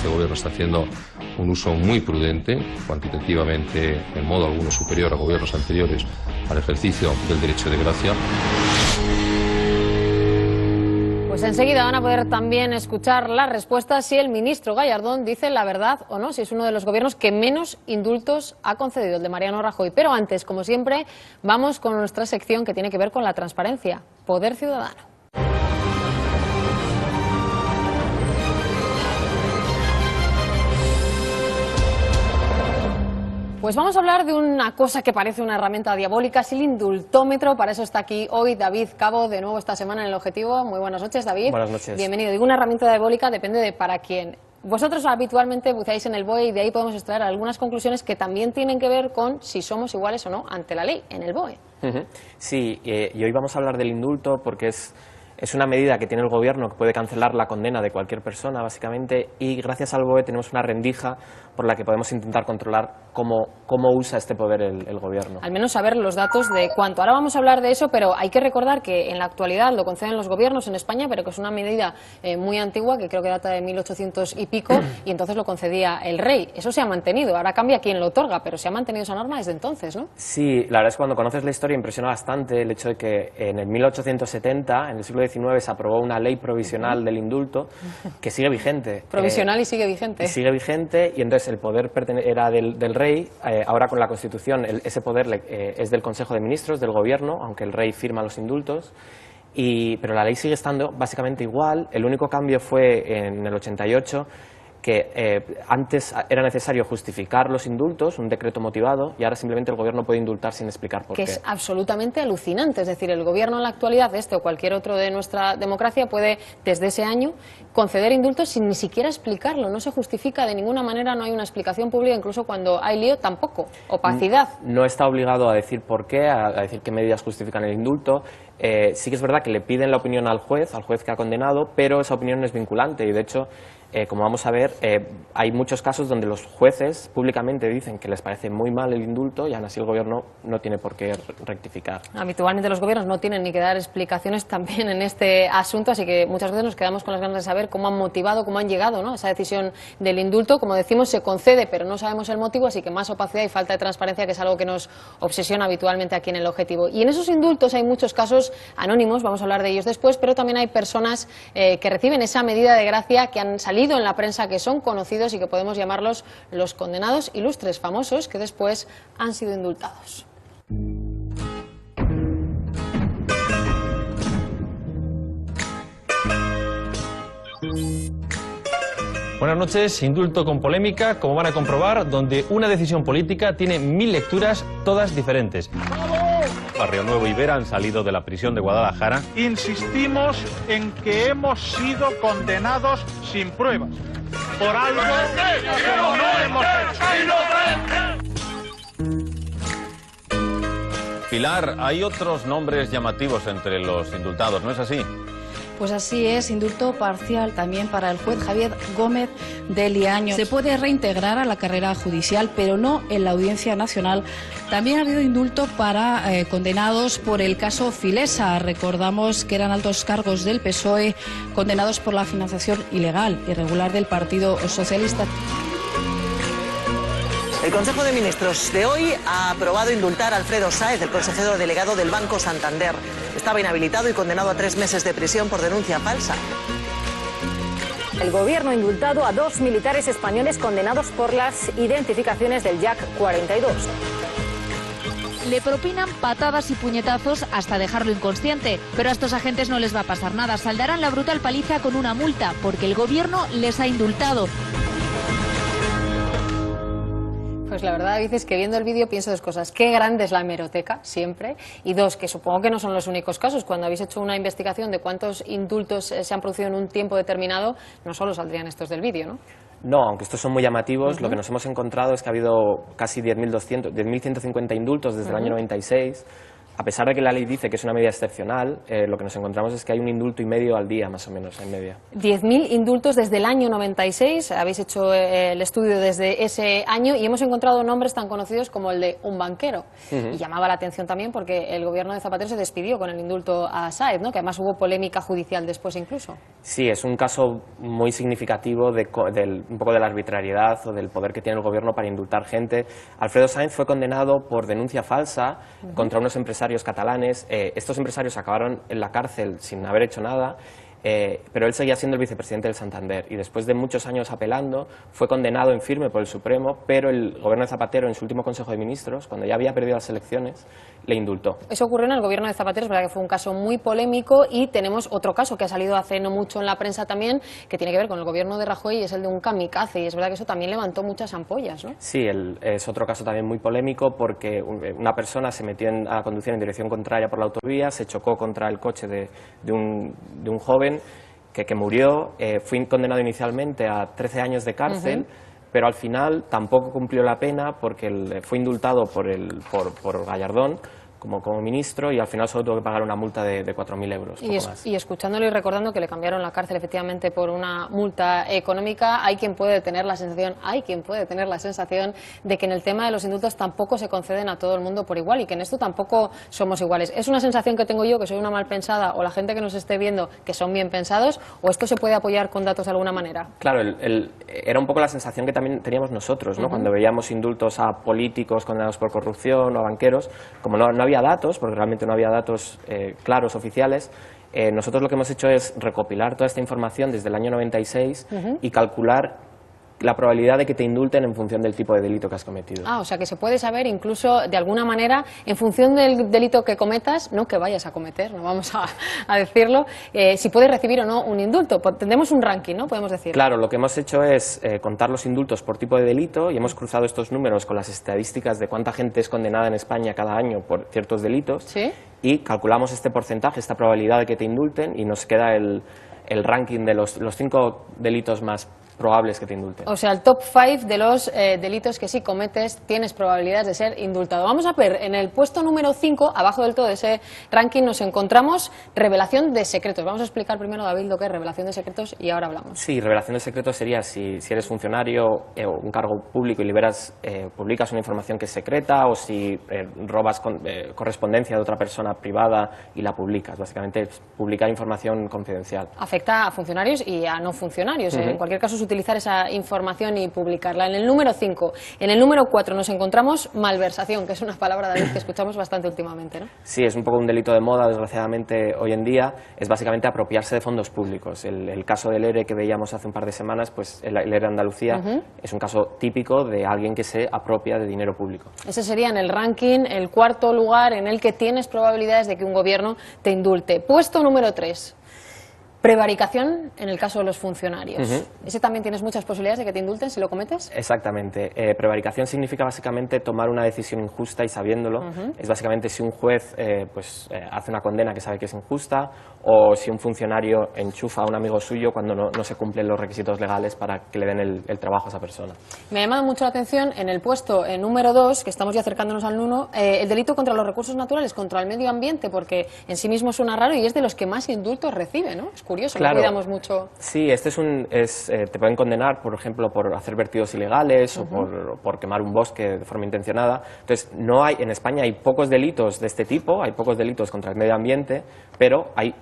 este gobierno está haciendo un uso muy prudente, cuantitativamente en modo alguno superior a gobiernos anteriores, al ejercicio del derecho de gracia. Pues enseguida van a poder también escuchar las respuestas si el ministro Gallardón dice la verdad o no, si es uno de los gobiernos que menos indultos ha concedido, el de Mariano Rajoy. Pero antes, como siempre, vamos con nuestra sección que tiene que ver con la transparencia, Poder Ciudadano. Pues vamos a hablar de una cosa que parece una herramienta diabólica, es el indultómetro. Para eso está aquí hoy David Cabo, de nuevo esta semana en El Objetivo. Muy buenas noches, David. Buenas noches. Bienvenido. Digo una herramienta diabólica, depende de para quién. Vosotros habitualmente buceáis en el BOE y de ahí podemos extraer algunas conclusiones que también tienen que ver con si somos iguales o no ante la ley en el BOE. Sí, y hoy vamos a hablar del indulto porque es una medida que tiene el gobierno que puede cancelar la condena de cualquier persona, básicamente, y gracias al BOE tenemos una rendija por la que podemos intentar controlar cómo usa este poder el gobierno. Al menos saber los datos de cuánto. Ahora vamos a hablar de eso, pero hay que recordar que en la actualidad lo conceden los gobiernos en España, pero que es una medida muy antigua, que creo que data de 1800 y pico, y entonces lo concedía el rey. Eso se ha mantenido, ahora cambia quién lo otorga, pero se ha mantenido esa norma desde entonces, ¿no? Sí, la verdad es que cuando conoces la historia impresiona bastante el hecho de que en el 1870, en el siglo XIX, se aprobó una ley provisional del indulto que sigue vigente. Provisional y sigue vigente. Y sigue vigente, y entonces el poder era del rey. Ahora con la Constitución ese poder es del Consejo de Ministros, del Gobierno, aunque el rey firma los indultos. Pero la ley sigue estando básicamente igual. El único cambio fue en el 88, que antes era necesario justificar los indultos, un decreto motivado, y ahora simplemente el gobierno puede indultar sin explicar por qué. Que es absolutamente alucinante, es decir, el gobierno en la actualidad, este o cualquier otro de nuestra democracia, puede desde ese año conceder indultos sin ni siquiera explicarlo, no se justifica de ninguna manera, no hay una explicación pública, incluso cuando hay lío tampoco, opacidad. No está obligado a decir por qué, a decir qué medidas justifican el indulto. Sí que es verdad que le piden la opinión al juez que ha condenado, pero esa opinión no es vinculante y de hecho, como vamos a ver, hay muchos casos donde los jueces públicamente dicen que les parece muy mal el indulto y aún así el gobierno no tiene por qué rectificar. Habitualmente los gobiernos no tienen ni que dar explicaciones también en este asunto, así que muchas veces nos quedamos con las ganas de saber cómo han motivado, cómo han llegado, ¿no?, a esa decisión del indulto. Como decimos, se concede, pero no sabemos el motivo, así que más opacidad y falta de transparencia, que es algo que nos obsesiona habitualmente aquí en El Objetivo. Y en esos indultos hay muchos casos anónimos, vamos a hablar de ellos después, pero también hay personas que reciben esa medida de gracia, que han salido en la prensa, que son conocidos y que podemos llamarlos los condenados ilustres, famosos, que después han sido indultados. Buenas noches. Indulto con polémica, como van a comprobar, donde una decisión política tiene 1000 lecturas, todas diferentes. Barrio Nuevo y Vera han salido de la prisión de Guadalajara. Insistimos en que hemos sido condenados sin pruebas por algo que no hemos hecho. Pilar, hay otros nombres llamativos entre los indultados, ¿no es así? Pues así es, indulto parcial también para el juez Javier Gómez de Liaño. Se puede reintegrar a la carrera judicial, pero no en la Audiencia Nacional. También ha habido indulto para condenados por el caso Filesa. Recordamos que eran altos cargos del PSOE condenados por la financiación ilegal, irregular del Partido Socialista. El Consejo de Ministros de hoy ha aprobado indultar a Alfredo Sáez, el consejero delegado del Banco Santander. Estaba inhabilitado y condenado a 3 meses de prisión por denuncia falsa. El gobierno ha indultado a 2 militares españoles condenados por las identificaciones del Jack 42. Le propinan patadas y puñetazos hasta dejarlo inconsciente, pero a estos agentes no les va a pasar nada. Saldarán la brutal paliza con una multa, porque el gobierno les ha indultado. Pues la verdad, David, es que viendo el vídeo pienso dos cosas. Qué grande es la hemeroteca, siempre. Y dos, que supongo que no son los únicos casos. Cuando habéis hecho una investigación de cuántos indultos se han producido en un tiempo determinado, no solo saldrían estos del vídeo, ¿no? No, aunque estos son muy llamativos, lo que nos hemos encontrado es que ha habido casi 10.150 indultos desde el año 96, a pesar de que la ley dice que es una medida excepcional, lo que nos encontramos es que hay un indulto y medio al día, más o menos, en media. 10.000 indultos desde el año 96, habéis hecho el estudio desde ese año y hemos encontrado nombres tan conocidos como el de un banquero. Y llamaba la atención también porque el gobierno de Zapatero se despidió con el indulto a Sáez, ¿no? Que además hubo polémica judicial después incluso. Sí, es un caso muy significativo un poco de la arbitrariedad o del poder que tiene el gobierno para indultar gente. Alfredo Sáenz fue condenado por denuncia falsa contra unos empresarios catalanes. Estos empresarios acabaron en la cárcel sin haber hecho nada, pero él seguía siendo el vicepresidente del Santander y después de muchos años apelando fue condenado en firme por el Supremo, pero el gobierno de Zapatero en su último Consejo de Ministros, cuando ya había perdido las elecciones, le indultó. Eso ocurrió en el gobierno de Zapatero, es verdad que fue un caso muy polémico y tenemos otro caso que ha salido hace no mucho en la prensa también, que tiene que ver con el gobierno de Rajoy y es el de un kamikaze y es verdad que eso también levantó muchas ampollas, ¿no? Sí, es otro caso también muy polémico porque una persona se metió a conducir en dirección contraria por la autovía, se chocó contra el coche de un joven que murió, fue condenado inicialmente a 13 años de cárcel, pero al final tampoco cumplió la pena porque fue indultado por Gallardón como ministro y al final solo tuvo que pagar una multa de 4.000 euros. Y escuchándolo y recordando que le cambiaron la cárcel efectivamente por una multa económica, hay quien puede tener la sensación de que en el tema de los indultos tampoco se conceden a todo el mundo por igual y que en esto tampoco somos iguales. ¿Es una sensación que tengo yo, que soy una mal pensada, o la gente que nos esté viendo, que son bien pensados, o esto se puede apoyar con datos de alguna manera? Claro, era un poco la sensación que también teníamos nosotros, ¿no? Cuando veíamos indultos a políticos condenados por corrupción o a banqueros, como no había datos, porque realmente no había datos claros, oficiales, nosotros lo que hemos hecho es recopilar toda esta información desde el año 96 y calcular la probabilidad de que te indulten en función del tipo de delito que has cometido. O sea que se puede saber incluso de alguna manera en función del delito que cometas, no que vayas a cometer, no vamos a decirlo, si puedes recibir o no un indulto. Tendremos un ranking, ¿no? Podemos decir. Claro, lo que hemos hecho es contar los indultos por tipo de delito y hemos cruzado estos números con las estadísticas de cuánta gente es condenada en España cada año por ciertos delitos. ¿Sí? Y calculamos este porcentaje, esta probabilidad de que te indulten y nos queda el ranking de los 5 delitos más probables que te indulten. O sea, el top 5 de los delitos que si cometes tienes probabilidades de ser indultado. Vamos a ver, en el puesto número 5, abajo del todo de ese ranking, nos encontramos revelación de secretos. Vamos a explicar primero, David, lo que es revelación de secretos y ahora hablamos. Sí, revelación de secretos sería si eres funcionario o un cargo público y publicas una información que es secreta o si robas correspondencia de otra persona privada y la publicas. Básicamente es publicar información confidencial. Afecta a funcionarios y a no funcionarios. En cualquier caso, utilizar esa información y publicarla. En el número 5. En el número 4 nos encontramos malversación, que es una palabra, David, que escuchamos bastante últimamente, ¿no? Sí, es un poco un delito de moda, desgraciadamente, hoy en día. Es básicamente apropiarse de fondos públicos. El caso del ERE que veíamos hace un par de semanas, pues el ERE de Andalucía, es un caso típico de alguien que se apropia de dinero público. Ese sería en el ranking el cuarto lugar en el que tienes probabilidades de que un gobierno te indulte. Puesto número 3. Prevaricación en el caso de los funcionarios. ¿Ese también tienes muchas posibilidades de que te indulten si lo cometes? Exactamente. Prevaricación significa básicamente tomar una decisión injusta y sabiéndolo. Es básicamente si un juez hace una condena que sabe que es injusta o si un funcionario enchufa a un amigo suyo cuando no se cumplen los requisitos legales para que le den el trabajo a esa persona. Me ha llamado mucho la atención en el puesto número 2, que estamos ya acercándonos al 1, el delito contra los recursos naturales, contra el medio ambiente, porque en sí mismo suena raro y es de los que más indultos recibe, ¿no? Es curioso, claro. No cuidamos mucho. Sí, te pueden condenar, por ejemplo, por hacer vertidos ilegales o por quemar un bosque de forma intencionada. Entonces, en España hay pocos delitos de este tipo, hay pocos delitos contra el medio ambiente, pero hay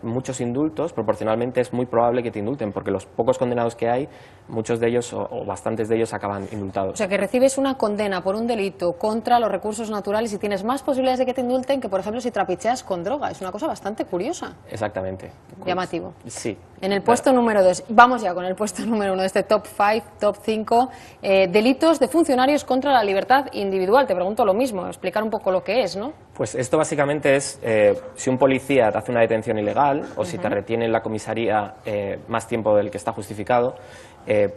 muchos indultos. Proporcionalmente es muy probable que te indulten, porque los pocos condenados que hay, muchos de ellos o bastantes de ellos acaban indultados. O sea, que recibes una condena por un delito contra los recursos naturales y tienes más posibilidades de que te indulten que, por ejemplo, si trapicheas con droga. Es una cosa bastante curiosa. Exactamente. Llamativo. Sí. En el puesto número 2, vamos ya con el puesto número 1 de este top 5, top 5, delitos de funcionarios contra la libertad individual. Te pregunto lo mismo, explicar un poco lo que es, ¿no? Pues esto básicamente es si un policía te hace una detención ilegal o si te retiene en la comisaría más tiempo del que está justificado,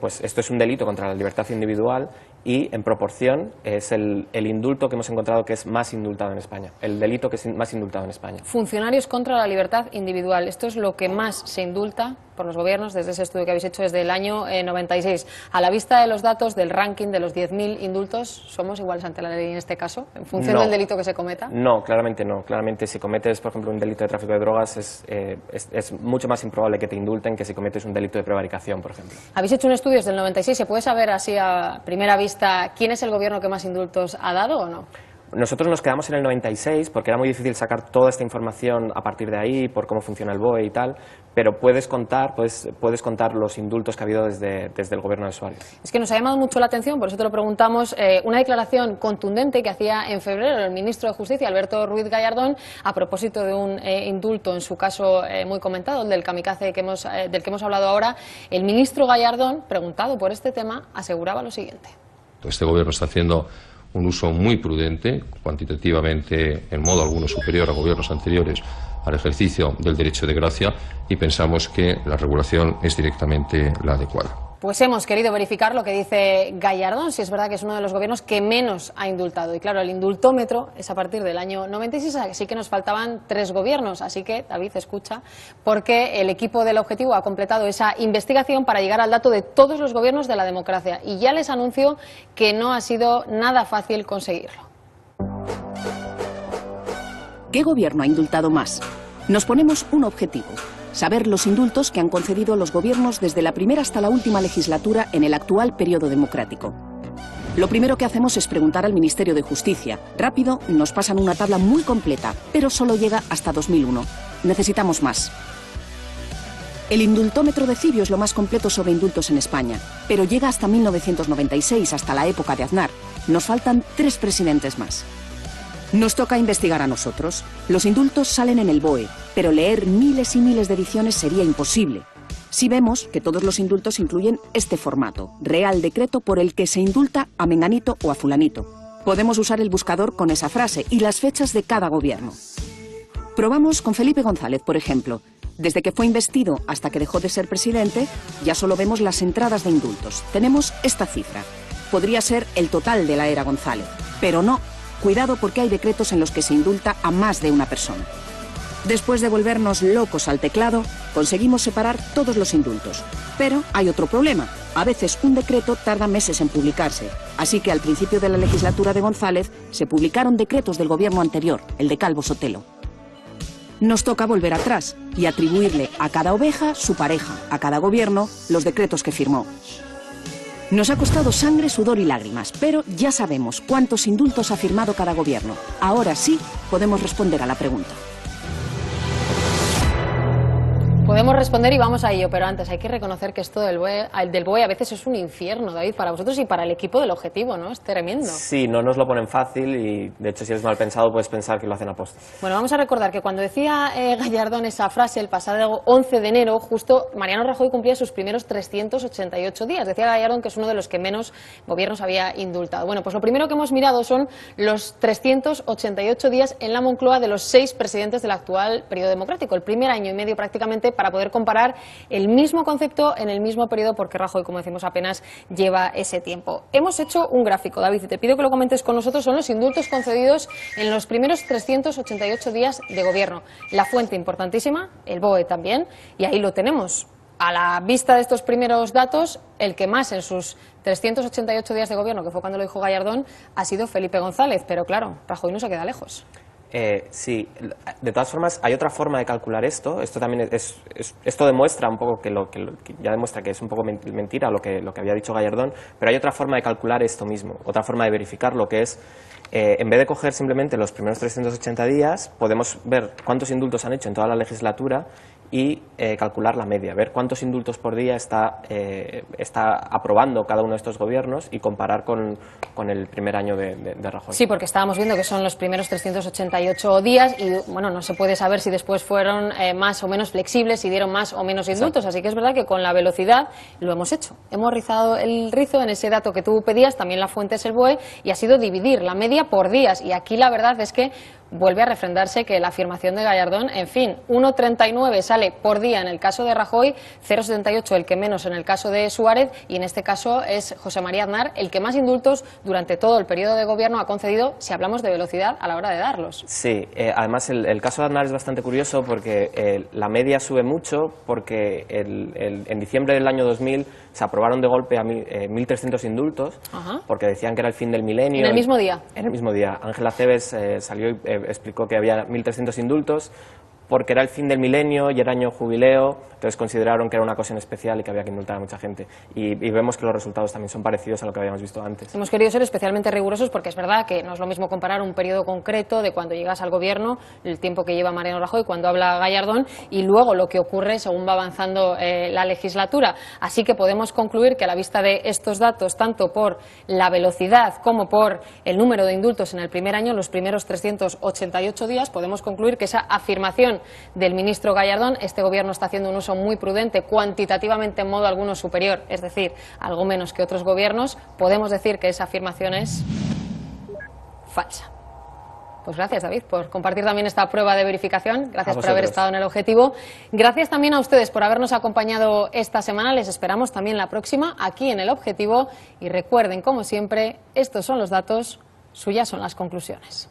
pues esto es un delito contra la libertad individual y en proporción es el indulto que hemos encontrado que es más indultado en España, el delito que es más indultado en España. Funcionarios contra la libertad individual, esto es lo que más se indulta España por los gobiernos desde ese estudio que habéis hecho desde el año 96. A la vista de los datos del ranking de los 10.000 indultos, ¿somos iguales ante la ley en este caso, en función del delito que se cometa? No, claramente no. Claramente si cometes, por ejemplo, un delito de tráfico de drogas es mucho más improbable que te indulten que si cometes un delito de prevaricación, por ejemplo. Habéis hecho un estudio desde el 96. ¿Se puede saber así a primera vista quién es el gobierno que más indultos ha dado o no? Nosotros nos quedamos en el 96 porque era muy difícil sacar toda esta información a partir de ahí, por cómo funciona el BOE y tal, pero puedes contar los indultos que ha habido desde el gobierno de Suárez. Es que nos ha llamado mucho la atención, por eso te lo preguntamos, una declaración contundente que hacía en febrero el ministro de Justicia, Alberto Ruiz Gallardón, a propósito de un indulto, en su caso muy comentado, el del kamikaze del que hemos hablado ahora. El ministro Gallardón, preguntado por este tema, aseguraba lo siguiente. Este gobierno está haciendo un uso muy prudente, cuantitativamente en modo alguno superior a gobiernos anteriores, al ejercicio del derecho de gracia, y pensamos que la regulación es directamente la adecuada. Pues hemos querido verificar lo que dice Gallardón, si es verdad que es uno de los gobiernos que menos ha indultado. Y claro, el indultómetro es a partir del año 96, así que nos faltaban 3 gobiernos. Así que, David, escucha, porque el equipo del Objetivo ha completado esa investigación para llegar al dato de todos los gobiernos de la democracia. Y ya les anuncio que no ha sido nada fácil conseguirlo. ¿Qué gobierno ha indultado más? Nos ponemos un objetivo: saber los indultos que han concedido los gobiernos desde la primera hasta la última legislatura en el actual periodo democrático. Lo primero que hacemos es preguntar al Ministerio de Justicia. Rápido nos pasan una tabla muy completa, pero solo llega hasta 2001. Necesitamos más. El indultómetro de Cibio es lo más completo sobre indultos en España, pero llega hasta 1996, hasta la época de Aznar. Nos faltan 3 presidentes más. Nos toca investigar a nosotros. Los indultos salen en el BOE, pero leer miles y miles de ediciones sería imposible. Si vemos que todos los indultos incluyen este formato: Real Decreto por el que se indulta a menganito o a fulanito. Podemos usar el buscador con esa frase y las fechas de cada gobierno. Probamos con Felipe González, por ejemplo. Desde que fue investido hasta que dejó de ser presidente, ya solo vemos las entradas de indultos. Tenemos esta cifra. Podría ser el total de la era González, pero no. Cuidado, porque hay decretos en los que se indulta a más de una persona. Después de volvernos locos al teclado, conseguimos separar todos los indultos. Pero hay otro problema. A veces un decreto tarda meses en publicarse. Así que al principio de la legislatura de González se publicaron decretos del gobierno anterior, el de Calvo Sotelo. Nos toca volver atrás y atribuirle a cada oveja su pareja, a cada gobierno los decretos que firmó. Nos ha costado sangre, sudor y lágrimas, pero ya sabemos cuántos indultos ha firmado cada gobierno. Ahora sí podemos responder a la pregunta. Podemos responder y vamos a ello, pero antes hay que reconocer que esto del BOE a veces es un infierno, David, para vosotros y para el equipo del Objetivo, ¿no? Es tremendo. Sí, no nos lo ponen fácil y, de hecho, si eres mal pensado, puedes pensar que lo hacen a posta. Bueno, vamos a recordar que cuando decía Gallardón esa frase el pasado 11 de enero, justo Mariano Rajoy cumplía sus primeros 388 días. Decía Gallardón que es uno de los que menos gobiernos había indultado. Bueno, pues lo primero que hemos mirado son los 388 días en la Moncloa de los 6 presidentes del actual periodo democrático, el primer año y medio prácticamente, para poder comparar el mismo concepto en el mismo periodo, porque Rajoy, como decimos, apenas lleva ese tiempo. Hemos hecho un gráfico, David, y te pido que lo comentes con nosotros. Son los indultos concedidos en los primeros 388 días de gobierno. La fuente importantísima, el BOE también, y ahí lo tenemos. A la vista de estos primeros datos, el que más en sus 388 días de gobierno, que fue cuando lo dijo Gallardón, ha sido Felipe González, pero claro, Rajoy no se queda lejos. Sí, de todas formas hay otra forma de calcular esto. Esto también esto demuestra un poco que ya demuestra que es un poco mentira lo que había dicho Gallardón, pero hay otra forma de calcular esto mismo, otra forma de verificar lo que es. En vez de coger simplemente los primeros 380 días, podemos ver cuántos indultos han hecho en toda la legislatura y calcular la media, ver cuántos indultos por día está aprobando cada uno de estos gobiernos y comparar con el primer año de Rajoy. Sí, porque estábamos viendo que son los primeros 388 días y bueno, no se puede saber si después fueron más o menos flexibles, si dieron más o menos indultos. Exacto. Así que es verdad que con la velocidad lo hemos hecho. Hemos rizado el rizo en ese dato que tú pedías, también la fuente es el BOE, y ha sido dividir la media por días. Y aquí la verdad es que vuelve a refrendarse que la afirmación de Gallardón, en fin, 1,39 sale por día en el caso de Rajoy, 0,78 el que menos en el caso de Suárez, y en este caso es José María Aznar el que más indultos durante todo el periodo de gobierno ha concedido, si hablamos de velocidad a la hora de darlos. Sí, además el caso de Aznar es bastante curioso porque la media sube mucho porque en diciembre del año 2000 se aprobaron de golpe a 1.300 indultos. Ajá. Porque decían que era el fin del milenio. ¿En el mismo día? En el mismo día. Ángela Cebes salió y explicó que había 1.300 indultos porque era el fin del milenio y era año jubileo, entonces consideraron que era una ocasión especial y que había que indultar a mucha gente. Y vemos que los resultados también son parecidos a lo que habíamos visto antes. Hemos querido ser especialmente rigurosos porque es verdad que no es lo mismo comparar un periodo concreto de cuando llegas al gobierno, el tiempo que lleva Mariano Rajoy, cuando habla Gallardón, y luego lo que ocurre según va avanzando la legislatura. Así que podemos concluir que a la vista de estos datos, tanto por la velocidad como por el número de indultos en el primer año, los primeros 388 días, podemos concluir que esa afirmación del ministro Gallardón, este gobierno está haciendo un uso muy prudente, cuantitativamente en modo alguno superior, es decir, algo menos que otros gobiernos, podemos decir que esa afirmación es falsa. Pues gracias, David, por compartir también esta prueba de verificación. Gracias por haber estado en El Objetivo. Gracias también a ustedes por habernos acompañado esta semana. Les esperamos también la próxima aquí en El Objetivo. Y recuerden, como siempre, estos son los datos, suyas son las conclusiones.